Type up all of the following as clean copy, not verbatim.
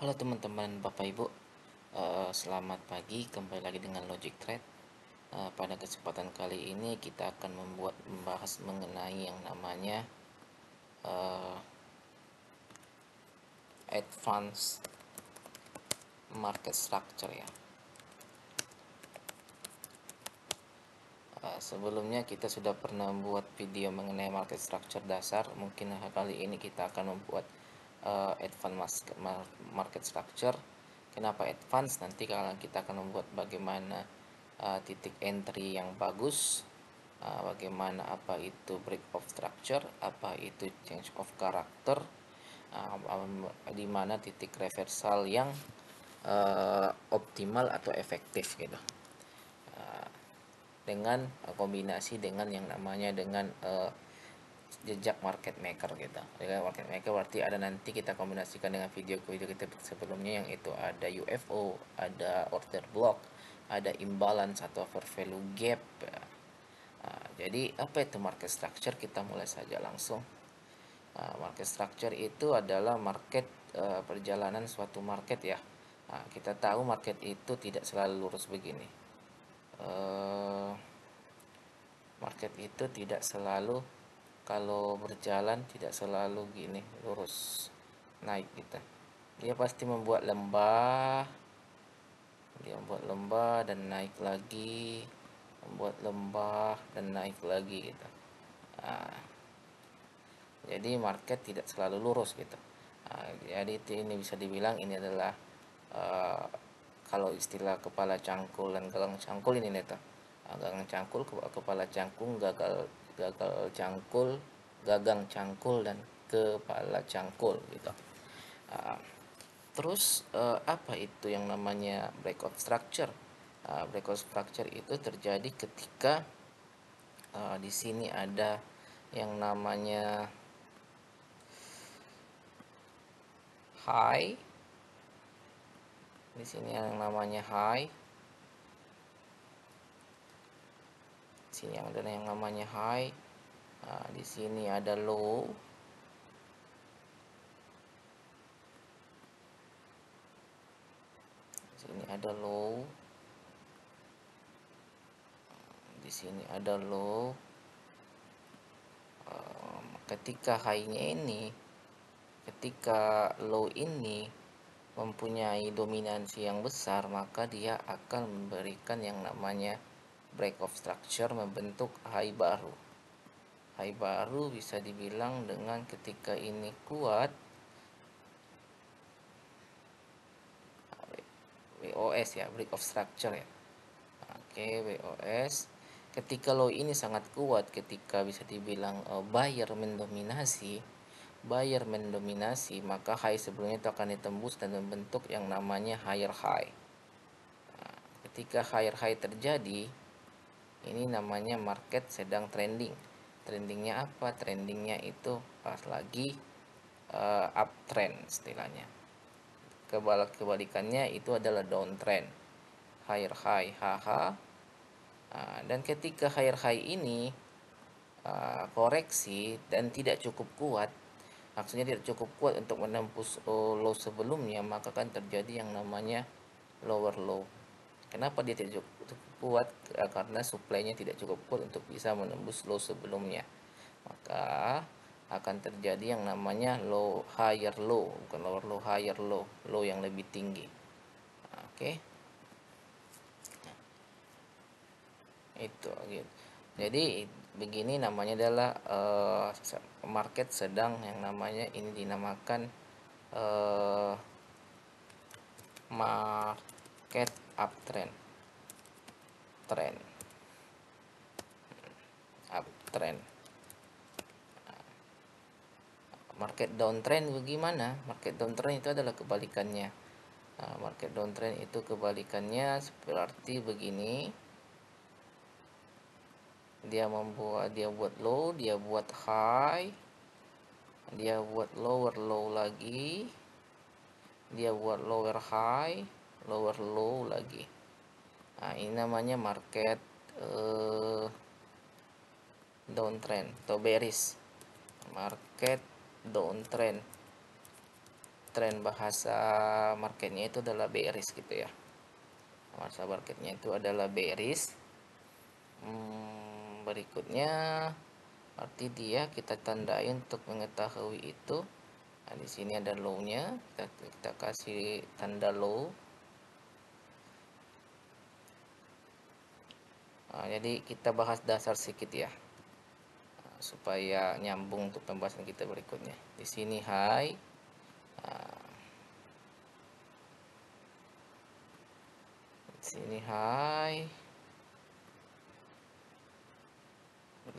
Halo teman-teman Bapak Ibu, selamat pagi, kembali lagi dengan Logic Trade. Pada kesempatan kali ini kita akan membahas mengenai yang namanya uh, advanced market structure ya. Sebelumnya kita sudah pernah membuat video mengenai market structure dasar. Mungkin kali ini kita akan membuat advanced market structure. Kenapa advance? Nanti kalau kita akan membuat bagaimana titik entry yang bagus, bagaimana apa itu break of structure, apa itu change of character, di mana titik reversal yang optimal atau efektif gitu, dengan kombinasi dengan yang namanya dengan jejak market maker gitu. Jejak market maker berarti ada, nanti kita kombinasikan dengan video-video kita sebelumnya, yang itu ada UFO, ada order block, ada imbalance atau over value gap. Jadi apa itu market structure? Kita mulai saja langsung. Market structure itu adalah market, perjalanan suatu market ya. Kita tahu market itu tidak selalu lurus begini. Market itu tidak selalu, kalau berjalan tidak selalu gini lurus naik gitu. Dia pasti membuat lembah dan naik lagi, membuat lembah dan naik lagi gitu. Nah, jadi market tidak selalu lurus gitu. Jadi ini bisa dibilang ini adalah, uh, kalau istilah kepala cangkul dan gagang cangkul ini nih, gagang cangkul, kepala cangkul, gagal gagal cangkul, gagang cangkul, dan kepala cangkul gitu. Uh, Terus apa itu yang namanya breakout structure? Breakout structure itu terjadi ketika di sini ada yang namanya high. Di sini yang namanya high. Di sini ada yang namanya high. Di sini ada low. Di sini ada low. Di sini ada low. Ketika high-nya ini, ketika low ini mempunyai dominansi yang besar, maka dia akan memberikan yang namanya break of structure, membentuk high baru. High baru bisa dibilang dengan ketika ini kuat, WOS ya, break of structure ya. Oke, WOS. Ketika low ini sangat kuat, ketika bisa dibilang buyer mendominasi, maka high sebelumnya itu akan ditembus dan membentuk yang namanya higher high. Ketika higher high terjadi, ini namanya market sedang trending. Trendingnya apa? Trendingnya itu pas lagi uptrend istilahnya. Kebalikannya itu adalah downtrend. Higher high, haha. Dan ketika higher high ini koreksi dan tidak cukup kuat, maksudnya tidak cukup kuat untuk menembus low sebelumnya, maka akan terjadi yang namanya lower low. Kenapa dia tidak cukup kuat? Karena supply-nya tidak cukup kuat untuk bisa menembus low sebelumnya. Maka akan terjadi yang namanya low higher low, bukan lower low, higher low, low yang lebih tinggi. Oke. Itu gitu. Jadi begini namanya adalah market sedang, yang namanya ini dinamakan market uptrend, uptrend. Market downtrend bagaimana? Market downtrend itu adalah kebalikannya. Market downtrend itu kebalikannya seperti begini. Dia buat low, dia buat high, dia buat lower low lagi, dia buat lower high, lower low lagi. Ini namanya market downtrend atau bearish. Market downtrend. uptrend bahasa marketnya itu adalah bearish gitu ya. Bahasa marketnya itu adalah bearish. Berikutnya arti dia kita tandai untuk mengetahui itu. Nah, di sini ada low-nya, kita kasih tanda low. Nah, jadi kita bahas dasar sedikit ya, supaya nyambung untuk pembahasan kita berikutnya. Di sini high, di sini high,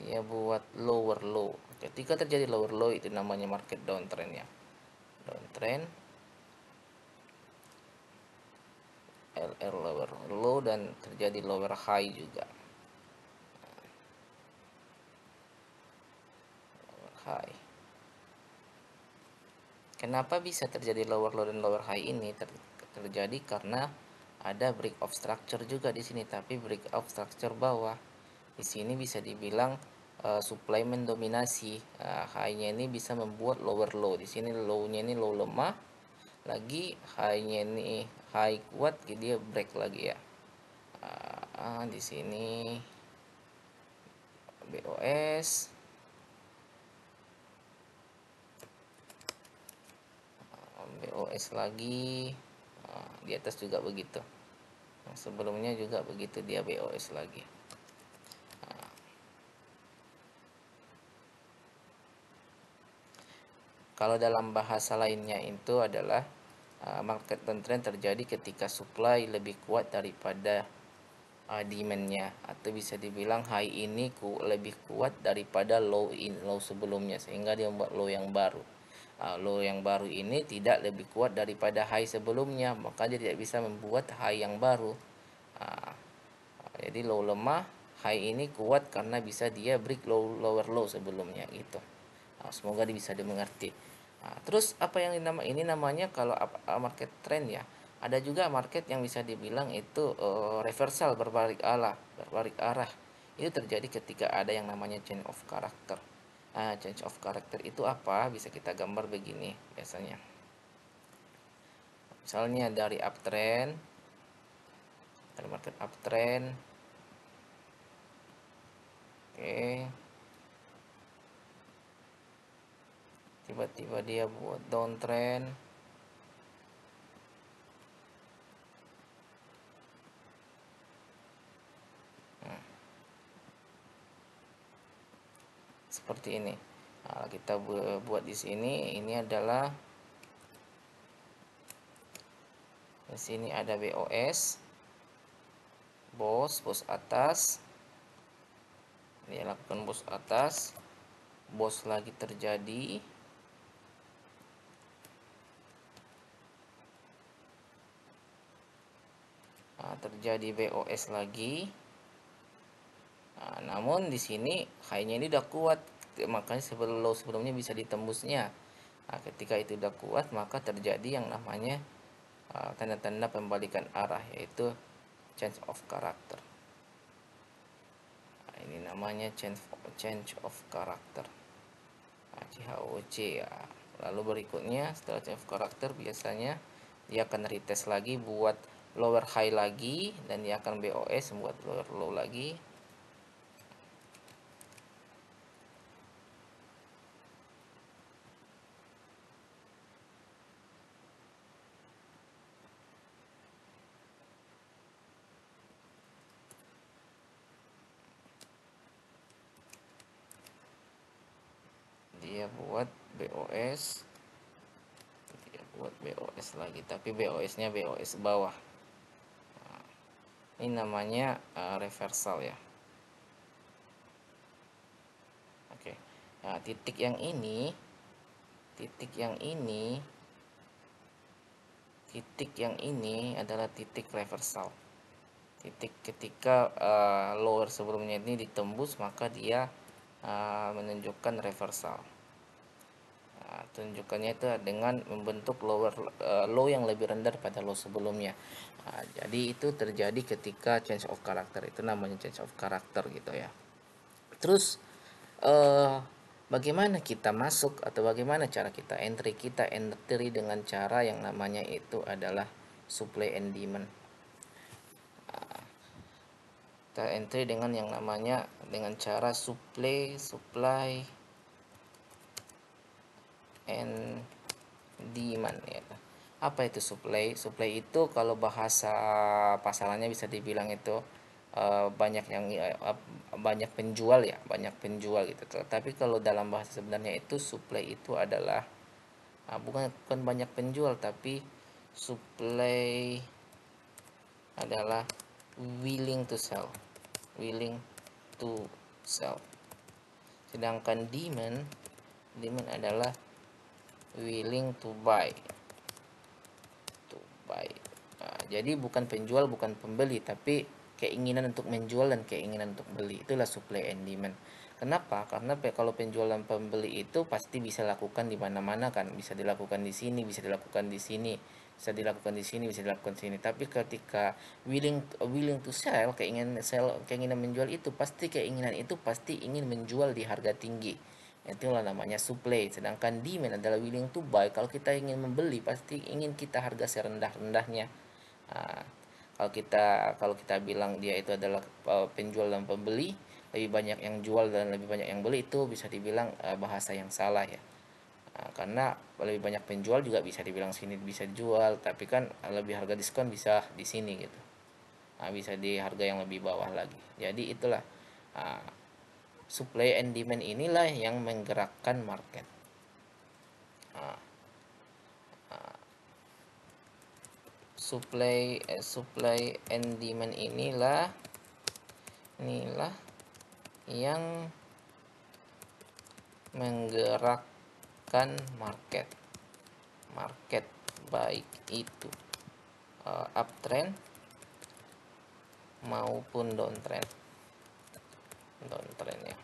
dia buat lower low. Ketika terjadi lower low itu namanya market downtrend ya. Downtrend, LR lower low, dan terjadi lower high juga. Lower high. Kenapa bisa terjadi lower low dan lower high ini? Terjadi karena ada break of structure juga di sini, tapi break of structure bawah. Di sini bisa dibilang supply mendominasi. High-nya ini bisa membuat lower low. Di sini low-nya ini low lemah, lagi high-nya ini high kuat, jadi dia break lagi ya. Di sini BOS, BOS lagi, di atas juga begitu. Sebelumnya juga begitu, dia BOS lagi. Kalau dalam bahasa lainnya itu adalah market downtrend terjadi ketika supply lebih kuat daripada demand-nya, atau bisa dibilang high ini lebih kuat daripada low sebelumnya, sehingga dia membuat low yang baru. Low yang baru ini tidak lebih kuat daripada high sebelumnya, maka dia tidak bisa membuat high yang baru. Jadi low lemah, high ini kuat karena bisa dia break lower low sebelumnya gitu. Semoga bisa dimengerti. Terus apa yang ini namanya kalau market trend ya. Ada juga market yang bisa dibilang itu reversal, berbalik arah. Itu terjadi ketika ada yang namanya change of character. Change of character itu apa? Bisa kita gambar begini biasanya. Misalnya dari uptrend, dari market uptrend, oke, tiba-tiba dia buat downtrend. Seperti ini. Kita buat di sini, ini adalah di sini ada BOS, bos atas, dia lakukan bos atas, bos lagi terjadi, terjadi BOS lagi. Namun di sini high-nya ini udah kuat, makanya sebelumnya bisa ditembusnya. Ketika itu udah kuat, maka terjadi yang namanya tanda-tanda pembalikan arah, yaitu change of character. Ini namanya change of character, CHOC ya. Lalu berikutnya setelah change of character biasanya dia akan retest lagi buat lower high lagi, dan dia akan BOS buat lower low lagi. Dia buat BOS, lagi, tapi BOS nya BOS bawah. Ini namanya reversal ya. Oke. Nah, titik yang ini adalah titik reversal. Titik ketika lower sebelumnya ini ditembus, maka dia menunjukkan reversal. Tunjukannya itu dengan membentuk low yang lebih rendah pada low sebelumnya. Jadi itu terjadi ketika change of character, itu namanya change of character gitu ya. Terus bagaimana kita masuk atau bagaimana cara kita entry dengan cara yang namanya itu adalah supply and demand. Kita entry dengan yang namanya dengan cara supply and demand ya. Apa itu supply? Supply itu kalau bahasa pasarannya bisa dibilang itu banyak yang banyak penjual ya, banyak penjual gitu. Tapi kalau dalam bahasa sebenarnya itu supply itu adalah bukan banyak penjual, tapi supply adalah willing to sell, willing to sell. Sedangkan demand adalah willing to buy, jadi bukan penjual bukan pembeli, tapi keinginan untuk menjual dan keinginan untuk beli, itulah supply and demand. Kenapa? Karena kalau penjual dan pembeli itu pasti bisa lakukan di mana-mana kan, bisa dilakukan di sini, bisa dilakukan di sini, bisa dilakukan di sini, bisa dilakukan di sini. Tapi ketika willing to sell, keinginan menjual itu pasti keinginan itu pasti ingin menjual di harga tinggi. Itulah namanya supply. Sedangkan demand adalah willing to buy. Kalau kita ingin membeli pasti ingin kita harga serendah-rendahnya. Nah, kalau kita bilang dia itu adalah penjual dan pembeli, lebih banyak yang jual dan lebih banyak yang beli, itu bisa dibilang bahasa yang salah ya. Karena lebih banyak penjual juga bisa dibilang sini bisa dijual, tapi kan lebih harga diskon bisa di sini gitu. Bisa di harga yang lebih bawah lagi. Jadi itulah supply and demand inilah yang menggerakkan market. Supply and demand inilah yang menggerakkan market baik itu uptrend maupun downtrend ya.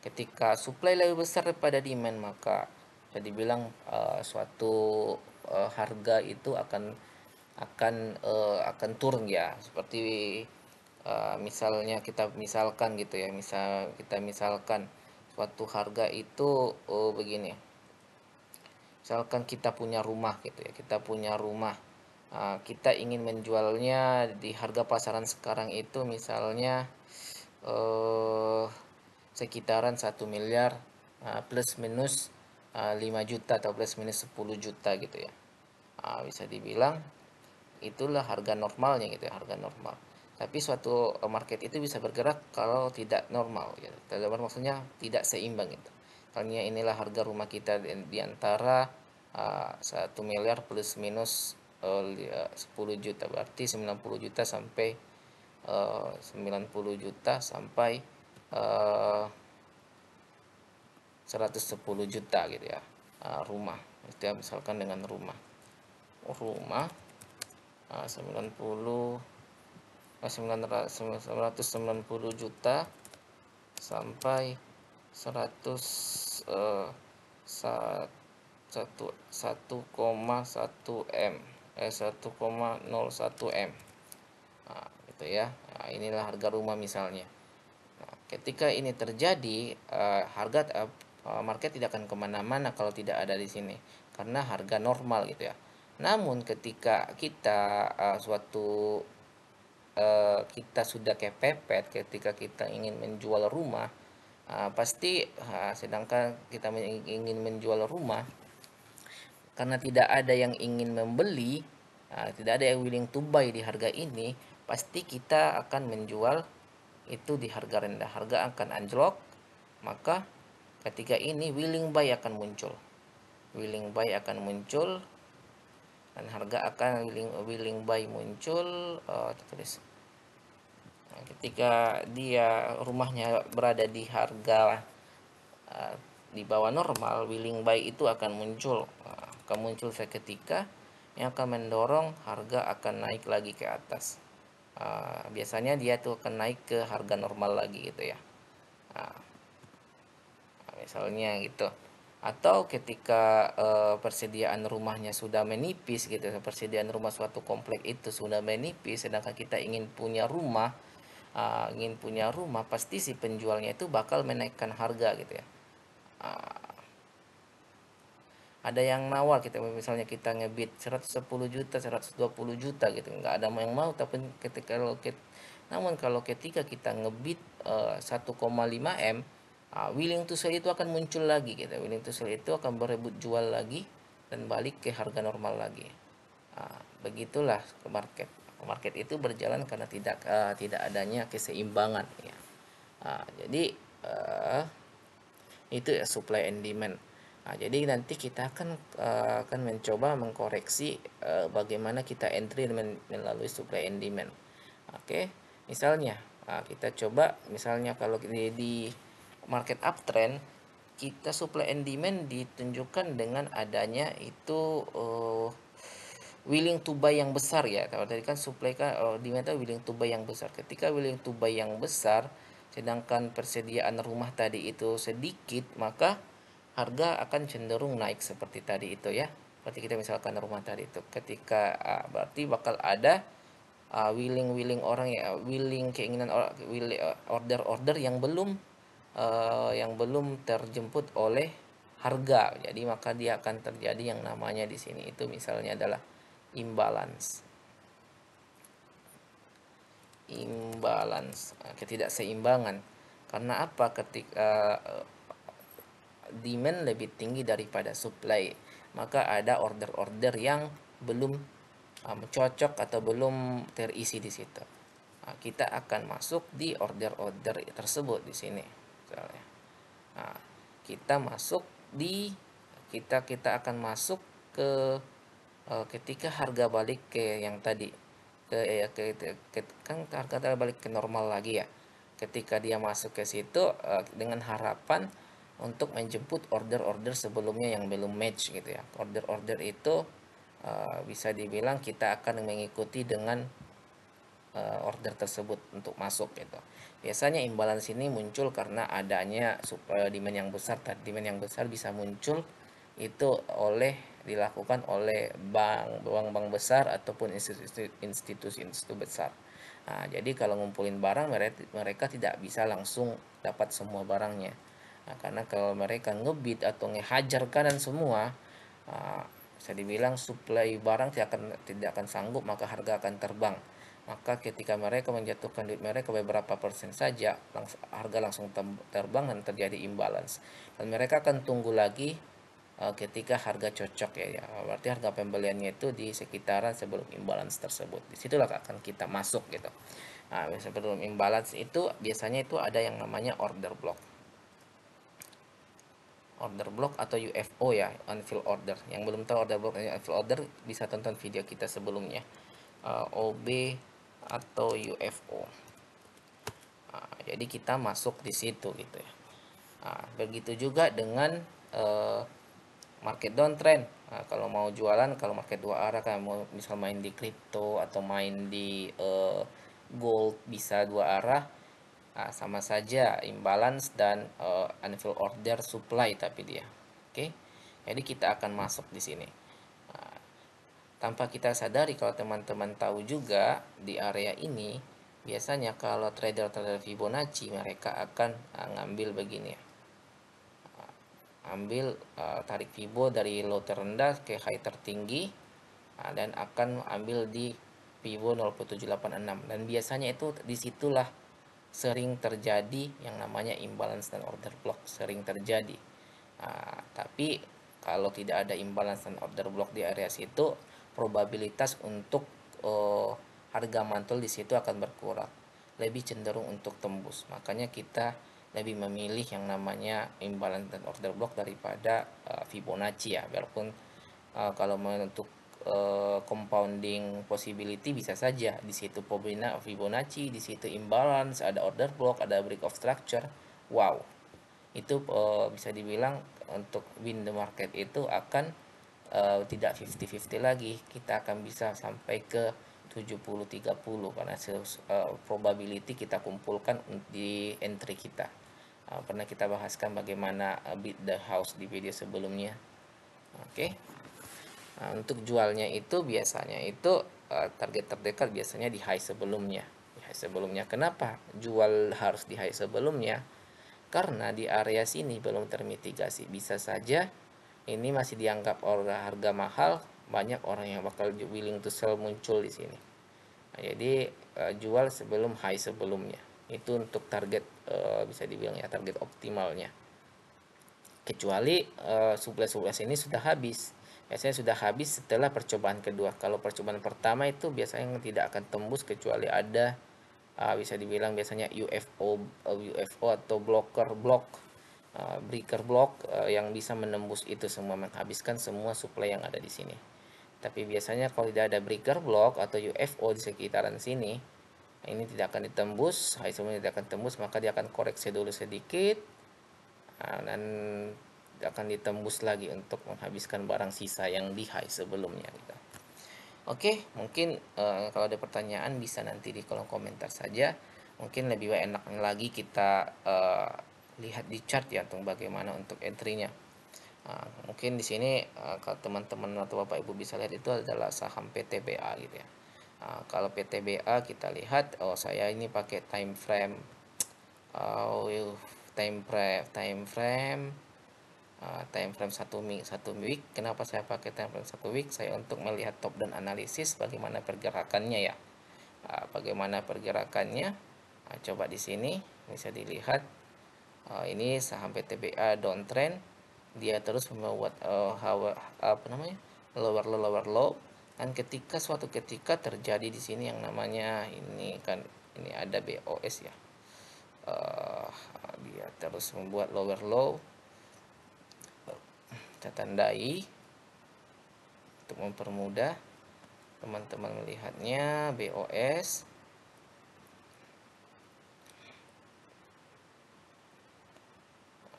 Ketika supply lebih besar daripada demand, maka bisa dibilang suatu harga itu akan turun ya. Seperti kita misalkan gitu ya, kita misalkan suatu harga itu begini. Misalkan kita punya rumah gitu ya, kita ingin menjualnya di harga pasaran sekarang itu misalnya sekitaran 1 miliar plus minus 5 juta atau plus minus 10 juta gitu ya. Bisa dibilang itulah harga normalnya gitu ya, harga normal. Tapi suatu market itu bisa bergerak kalau tidak normal gitu. Maksudnya tidak seimbang gitu. Misalnya inilah harga rumah kita di antara 1 miliar plus minus 10 juta, berarti 90 juta sampai 90 juta sampai 110 juta gitu ya. Rumah itu ya, misalkan dengan rumah 990 juta sampai 1,01 M gitu ya. Inilah harga rumah misalnya. Ketika ini terjadi, market tidak akan kemana-mana kalau tidak ada di sini, karena harga normal gitu ya. Namun ketika kita sudah kepepet, ketika kita ingin menjual rumah, sedangkan kita ingin menjual rumah karena tidak ada yang ingin membeli, tidak ada yang willing to buy di harga ini, pasti kita akan menjual itu di harga rendah, harga akan anjlok. Maka ketika ini willing buy akan muncul dan harga akan willing buy muncul. Ketika dia rumahnya berada di harga di bawah normal, willing buy itu akan muncul seketika yang akan mendorong harga akan naik lagi ke atas. Biasanya dia tuh akan naik ke harga normal lagi gitu ya. Misalnya gitu. Atau ketika persediaan rumahnya sudah menipis gitu, persediaan rumah suatu komplek itu sudah menipis, sedangkan kita ingin punya rumah, pasti si penjualnya itu bakal menaikkan harga gitu ya. Ada yang nawar, kita misalnya kita ngebid 110 juta, 120 juta gitu, nggak ada yang mau. Tapi namun kalau ketika kita ngebid 1,5 M, willing to sell itu akan muncul lagi gitu. Willing to sell itu akan berebut jual lagi dan balik ke harga normal lagi. Begitulah ke market. Market itu berjalan karena tidak adanya keseimbangan ya. Jadi itu ya supply and demand. Jadi nanti kita akan mencoba mengkoreksi bagaimana kita entry melalui supply and demand. Oke, misalnya kita coba misalnya kalau di market uptrend, kita supply and demand ditunjukkan dengan adanya itu willing to buy yang besar ya. Kalau tadi kan supply kan demand itu willing to buy yang besar. Ketika willing to buy yang besar, sedangkan persediaan rumah tadi itu sedikit, maka harga akan cenderung naik seperti tadi itu ya. Seperti kita misalkan rumah tadi itu, ketika berarti bakal ada willing orang ya, willing keinginan order yang belum terjemput oleh harga. Jadi maka dia akan terjadi yang namanya di sini itu misalnya adalah imbalance. Ketidakseimbangan. Karena apa? Ketika demand lebih tinggi daripada supply, maka ada order-order yang belum cocok atau belum terisi di situ. Kita akan masuk di order-order tersebut di sini. Misalnya, kita masuk di kita akan masuk ke ketika harga balik ke yang tadi kan harga balik ke normal lagi ya. Ketika dia masuk ke situ dengan harapan untuk menjemput order-order sebelumnya yang belum match gitu ya. Order-order itu bisa dibilang kita akan mengikuti dengan order tersebut untuk masuk gitu. Biasanya imbalance ini muncul karena adanya demand yang besar. Demand yang besar bisa muncul itu dilakukan oleh bank besar ataupun institusi besar. Jadi kalau ngumpulin barang, mereka tidak bisa langsung dapat semua barangnya. Karena kalau mereka ngebid atau ngehajar kanan semua, bisa dibilang suplai barang tidak akan sanggup, maka harga akan terbang. Maka ketika mereka menjatuhkan duit mereka beberapa persen saja, harga langsung terbang dan terjadi imbalance. Dan mereka akan tunggu lagi ketika harga cocok ya. Berarti harga pembeliannya itu di sekitaran sebelum imbalance tersebut. Disitulah akan kita masuk gitu. Sebelum imbalance itu biasanya itu ada yang namanya order block. Order block atau UFO ya, unfilled order. Yang belum tahu order block dan unfilled order bisa tonton video kita sebelumnya. OB atau UFO. Jadi kita masuk di situ gitu ya. Begitu juga dengan market downtrend. Kalau mau jualan, kalau market dua arah kan mau misal main di crypto atau main di gold bisa dua arah. Sama saja imbalance dan unfilled order supply tapi dia. Oke. Jadi kita akan masuk di sini. Tanpa kita sadari, kalau teman-teman tahu juga di area ini biasanya kalau trader-trader Fibonacci mereka akan ngambil begini ya. Ambil tarik Fibo dari low terendah ke high tertinggi dan akan ambil di Fibo 0.786 dan biasanya itu disitulah sering terjadi yang namanya imbalance dan order block sering terjadi. Tapi kalau tidak ada imbalance dan order block di area situ, probabilitas untuk harga mantul di situ akan berkurang, lebih cenderung untuk tembus. Makanya kita lebih memilih yang namanya imbalance dan order block daripada Fibonacci ya. Biarpun kalau untuk compounding possibility bisa saja di situ Fibonacci, di situ imbalance, ada order block, ada break of structure. Wow, itu bisa dibilang untuk win the market itu akan tidak 50-50 lagi, kita akan bisa sampai ke 70-30 karena probability kita kumpulkan di entry kita. Pernah kita bahaskan bagaimana beat the house di video sebelumnya. Oke. Untuk jualnya itu biasanya itu target terdekat biasanya di high sebelumnya. Kenapa jual harus di high sebelumnya? Karena di area sini belum termitigasi, bisa saja ini masih dianggap harga mahal, banyak orang yang bakal willing to sell muncul di sini. Nah, jadi jual sebelum high sebelumnya. Itu untuk target, bisa dibilang ya target optimalnya. Kecuali supply ini sudah habis. Biasanya sudah habis setelah percobaan kedua. Kalau percobaan pertama itu biasanya tidak akan tembus kecuali ada, bisa dibilang biasanya UFO atau breaker block, yang bisa menembus itu semua, menghabiskan semua supply yang ada di sini. Tapi biasanya kalau tidak ada breaker block atau UFO di sekitaran sini, ini tidak akan ditembus, semuanya tidak akan tembus, maka dia akan koreksi dulu sedikit, dan akan ditembus lagi untuk menghabiskan barang sisa yang di high sebelumnya gitu. Oke, mungkin kalau ada pertanyaan bisa nanti di kolom komentar saja. Mungkin lebih enak lagi kita lihat di chart ya untuk bagaimana untuk entry-nya. Mungkin di sini kalau teman-teman atau Bapak Ibu bisa lihat itu adalah saham PTBA gitu ya. Kalau PTBA kita lihat, saya ini pakai time frame, uh, time frame time frame satu week. Kenapa saya pakai time frame satu week? Saya untuk melihat top down analisis bagaimana pergerakannya ya. Bagaimana pergerakannya? Coba di sini bisa dilihat. Ini saham PTBA downtrend, dia terus membuat lower low, dan suatu ketika terjadi di sini yang namanya ini kan, ini ada BOS ya. Dia terus membuat lower low, saya tandai untuk mempermudah teman-teman melihatnya. BOS,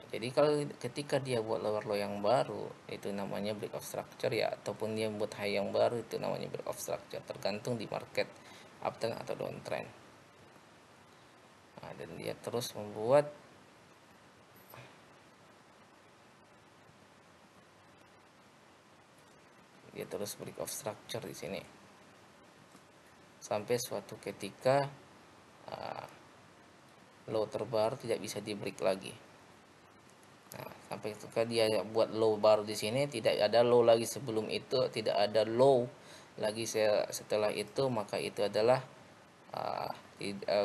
jadi kalau ketika dia buat lower low yang baru itu namanya break of structure ya, ataupun dia buat high yang baru itu namanya break of structure, tergantung di market uptrend atau downtrend. Dan dia terus membuat break of structure di sini sampai suatu ketika low terbaru tidak bisa di break lagi. Sampai ketika dia buat low baru di sini, tidak ada low lagi sebelum itu, tidak ada low lagi setelah itu, maka itu adalah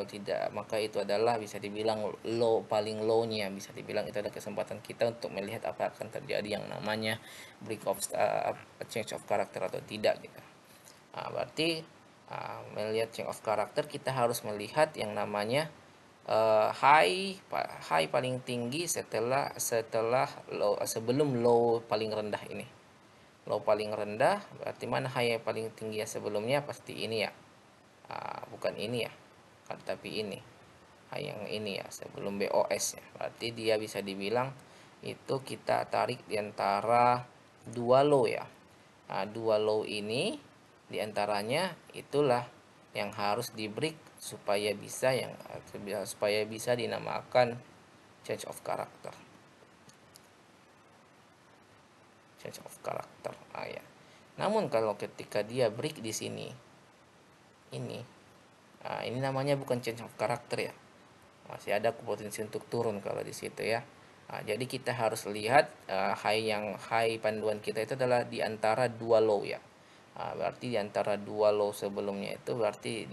tidak maka itu adalah bisa dibilang low, paling low-nya. Bisa dibilang itu adalah kesempatan kita untuk melihat apa akan terjadi yang namanya break of change of character atau tidak gitu. Berarti melihat change of character kita harus melihat yang namanya high paling tinggi setelah low, sebelum low paling rendah ini. Low paling rendah berarti mana high paling tinggi ya sebelumnya, pasti ini ya. Bukan ini ya, tapi ini high yang ini ya sebelum BOS ya. Berarti dia bisa dibilang itu kita tarik di antara dua low ya. Dua low ini diantaranya itulah yang harus di break supaya bisa dinamakan change of character. Ya. Namun kalau ketika dia break di sini, ini namanya bukan change of character ya, masih ada potensi untuk turun kalau di situ ya. Jadi kita harus lihat high panduan kita itu adalah di antara dua low ya. Berarti di antara dua low sebelumnya itu berarti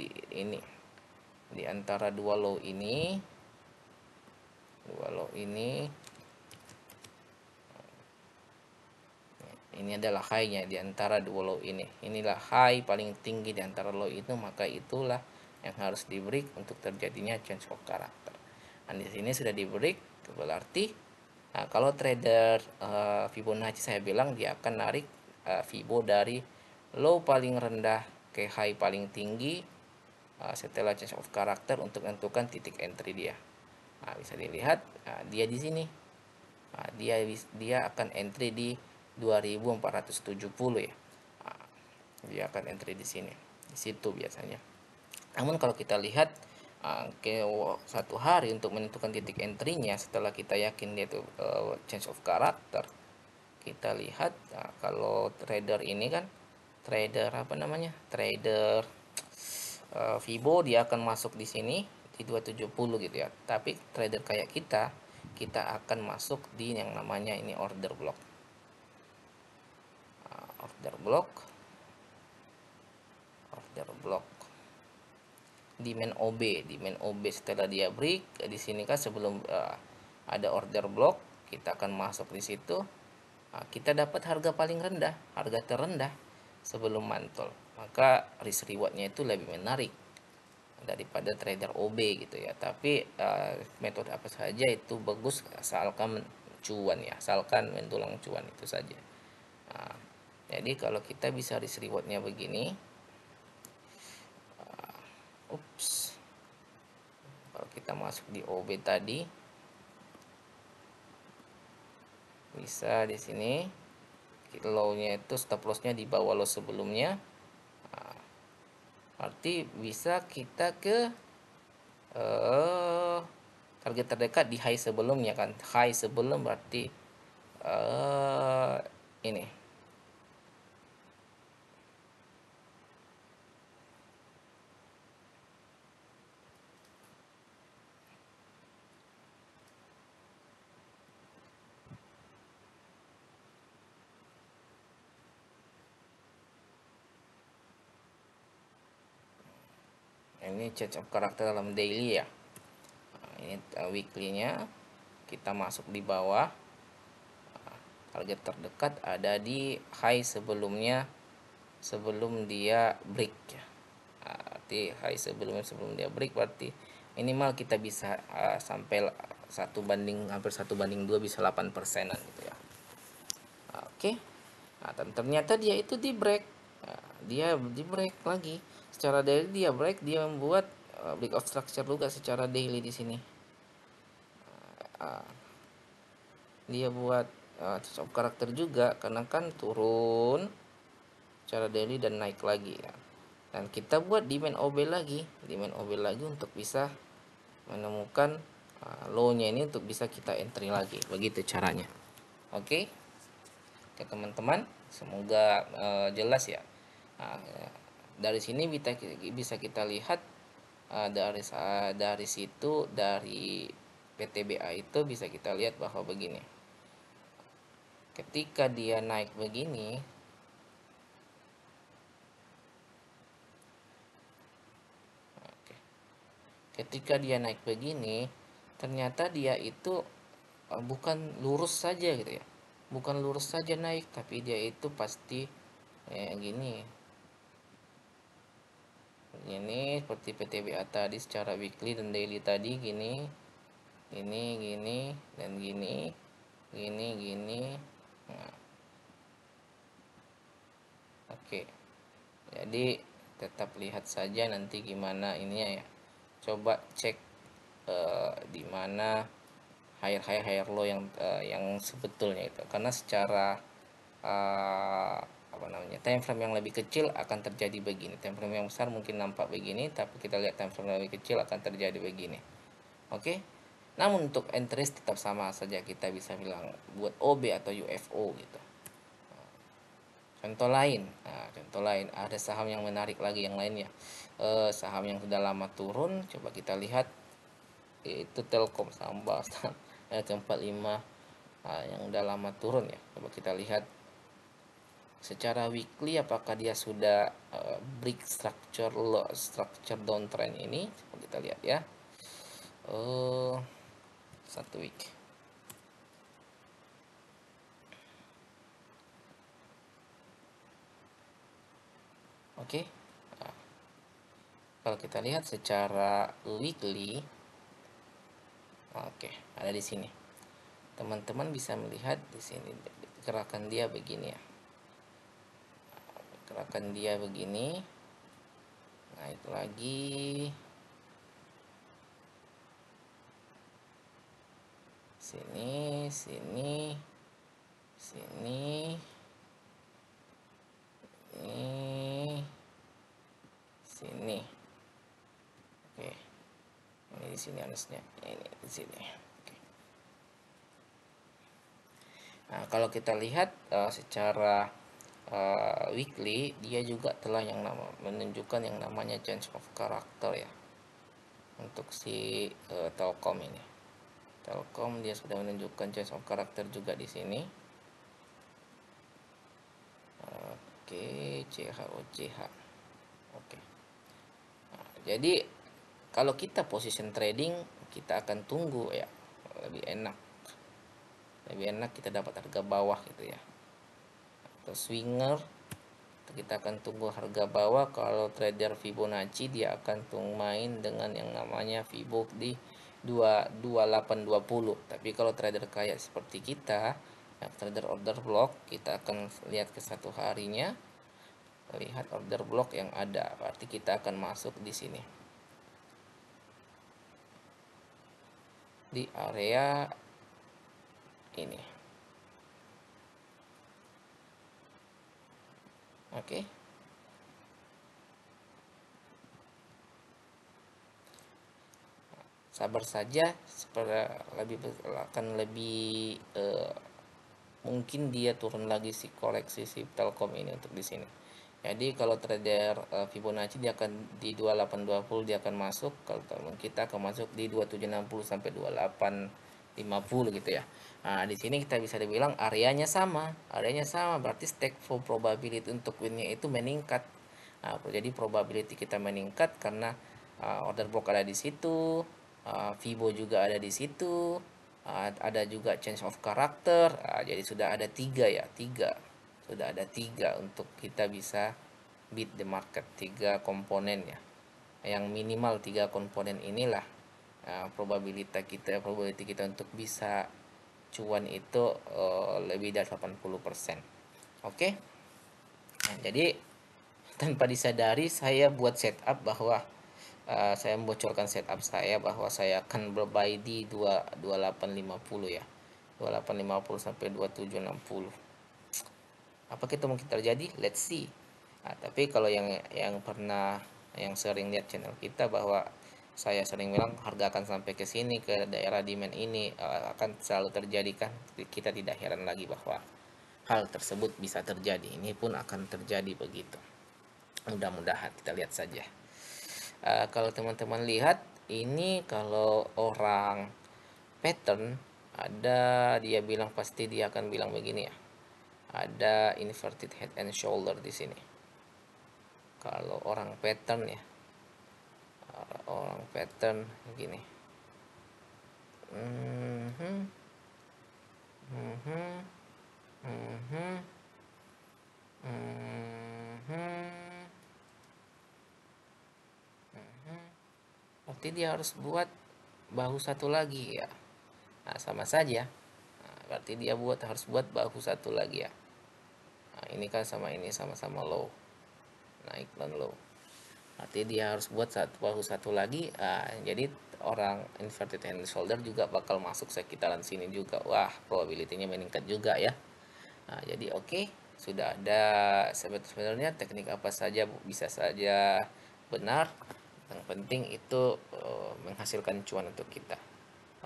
di antara dua low ini adalah high-nya di antara dua low ini. Inilah high paling tinggi di antara low itu, maka itulah yang harus di break untuk terjadinya change of character. Dan di sini sudah di break, berarti kalau trader Fibonacci saya bilang dia akan narik Fibo dari low paling rendah ke high paling tinggi setelah change of character untuk menentukan titik entry dia. Bisa dilihat dia di sini. Dia akan entry di 2470 ya. Dia akan entry di sini. Di situ biasanya. Namun kalau kita lihat ke satu hari untuk menentukan titik entry-nya setelah kita yakin dia itu change of character, kita lihat kalau trader ini kan trader Fibo, dia akan masuk di sini di 270 gitu ya. Tapi trader kayak kita kita akan masuk di yang namanya ini order block. Order block di main OB setelah dia break di sini kan sebelum ada order block, kita akan masuk di situ. Kita dapat harga paling rendah, harga terendah sebelum mantul, maka risk rewardnya itu lebih menarik daripada trader OB gitu ya. Tapi metode apa saja itu bagus asalkan cuan ya, asalkan mendulang cuan itu saja. Jadi kalau kita bisa risk rewardnya begini, kalau kita masuk di OB tadi, bisa di sini low-nya itu stop loss-nya di bawah low sebelumnya. Arti bisa kita ke target terdekat di high sebelumnya kan. High sebelum berarti ini. Ini change of karakter dalam daily ya. Ini weekly-nya kita masuk di bawah. Target terdekat ada di high sebelumnya sebelum dia break ya. Arti high sebelum dia break berarti minimal kita bisa sampai hampir 1/2 bisa 8%-an gitu ya. Oke. Nah, dan ternyata dia itu di break. Dia di break lagi. Secara daily dia break, dia membuat breakout structure juga secara daily di sini. Dia buat change of karakter juga karena kan turun secara daily dan naik lagi ya. Dan kita buat di main OB lagi, untuk bisa menemukan low-nya ini untuk bisa kita entry lagi. Begitu caranya. Oke. Oke teman-teman, semoga jelas ya. Dari sini bisa kita lihat dari situ, dari PTBA itu bisa kita lihat bahwa begini. Ketika dia naik begini, ternyata dia itu bukan lurus saja gitu ya. Bukan lurus saja naik, tapi dia itu pasti gini seperti PTBA tadi secara weekly dan daily tadi gini dan gini. Nah, oke. Jadi tetap lihat saja nanti gimana ininya ya. Coba cek di mana higher low yang sebetulnya itu, karena secara time frame yang lebih kecil akan terjadi begini. Time frame yang besar mungkin nampak begini, tapi kita lihat time frame yang lebih kecil akan terjadi begini. Oke. Namun untuk interest tetap sama saja, kita bisa bilang buat OB atau UFO gitu. Contoh lain ada saham yang menarik lagi yang lainnya. Saham yang sudah lama turun, coba kita lihat itu Telkom, saham bahasa ke-45 yang udah lama turun ya. Coba kita lihat secara weekly apakah dia sudah break structure downtrend ini. Coba kita lihat ya. 1 week. Oke. Kalau kita lihat secara weekly, oke, ada di sini. Teman-teman bisa melihat di sini gerakan dia begini ya. Gerakan dia begini. Naik lagi. Sini. Sini. Oke. Ini di sini harusnya. Ini di sini. Oke. Nah, kalau kita lihat secara weekly, dia juga telah menunjukkan yang namanya change of character ya untuk si Telkom ini. Telkom dia sudah menunjukkan change of character juga di sini. Oke, CHOCH. Oke. Nah, jadi kalau kita position trading, kita akan tunggu ya, lebih enak. Lebih enak kita dapat harga bawah gitu ya. Atau swinger, kita akan tunggu harga bawah. Kalau trader Fibonacci dia akan main dengan yang namanya Fibo di 2820. Tapi kalau trader kayak seperti kita, yang trader order block, kita akan lihat ke satu harinya. Lihat order block yang ada, berarti kita akan masuk di sini. Di area ini. Oke. Sabar saja, akan lebih mungkin dia turun lagi si koleksi si Telkom ini untuk di sini. Jadi kalau trader Fibonacci dia akan di 2820 dia akan masuk, kalau kita akan masuk di 2760 sampai 2850 gitu ya. Nah, di sini kita bisa dibilang areanya sama, berarti stake for probability untuk winnya itu meningkat. Nah, jadi probability kita meningkat karena order block ada di situ, Fibo juga ada di situ, ada juga change of character. Jadi sudah ada tiga ya, sudah ada tiga untuk kita bisa beat the market, tiga komponen ya, yang minimal tiga komponen inilah probability kita untuk bisa cuan itu lebih dari 80%. Oke. Nah, jadi tanpa disadari saya buat setup bahwa saya membocorkan setup saya bahwa saya akan berbuy di 2850 ya. 2850 sampai 2760. Apa itu mungkin terjadi? Let's see. Nah, tapi kalau yang sering lihat channel kita, bahwa saya sering bilang harga akan sampai ke sini, ke daerah demand ini, akan selalu terjadi kan. Kita tidak heran lagi bahwa hal tersebut bisa terjadi. Ini pun akan terjadi begitu. Mudah-mudahan kita lihat saja. Kalau teman-teman lihat ini, kalau orang pattern ada, dia bilang pasti dia akan bilang begini ya. Ada inverted head and shoulder di sini. Kalau orang pattern ya, orang pattern gini. Berarti dia harus buat bahu satu lagi ya. Nah, sama saja. Nah, berarti dia harus buat bahu satu lagi ya. Nah, ini kan sama ini sama-sama low, naik dan low. Berarti dia harus buat bahu satu lagi. Jadi orang inverted hand shoulder juga bakal masuk sekitaran sini juga. Wah, probability-nya meningkat juga ya. Nah, jadi oke, sudah ada. Sebenarnya teknik apa saja bisa saja benar. Yang penting itu menghasilkan cuan untuk kita.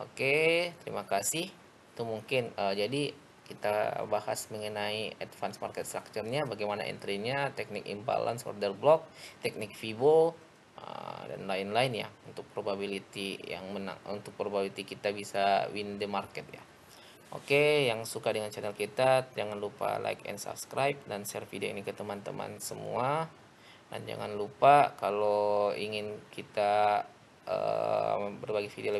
Oke, terima kasih. Itu mungkin jadi kita bahas mengenai advanced market structure-nya, bagaimana entry-nya, teknik imbalance, order block, teknik Fibo, dan lain-lain ya, untuk probability yang menang, untuk probability kita bisa win the market ya. Oke, yang suka dengan channel kita jangan lupa like and subscribe dan share video ini ke teman-teman semua. Dan jangan lupa kalau ingin kita berbagi video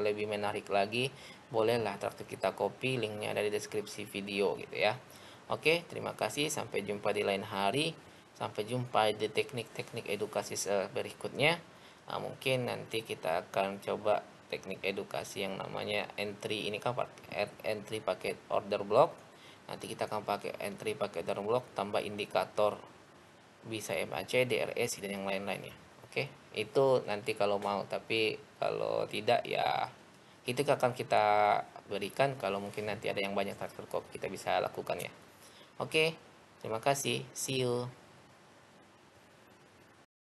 lebih menarik lagi, bolehlah traktir kita copy, linknya ada di deskripsi video gitu ya. Oke, terima kasih, sampai jumpa di lain hari, sampai jumpa di teknik-teknik edukasi berikutnya. Mungkin nanti kita akan coba teknik edukasi yang namanya entry, ini kan entry pakai order block. Nanti kita akan pakai entry pakai order block tambah indikator, bisa MAC, DRS dan yang lain-lain ya. Oke, itu nanti kalau mau, tapi kalau tidak ya itu akan kita berikan kalau mungkin nanti ada yang banyak faktor kita bisa lakukan ya. Oke, terima kasih, see you.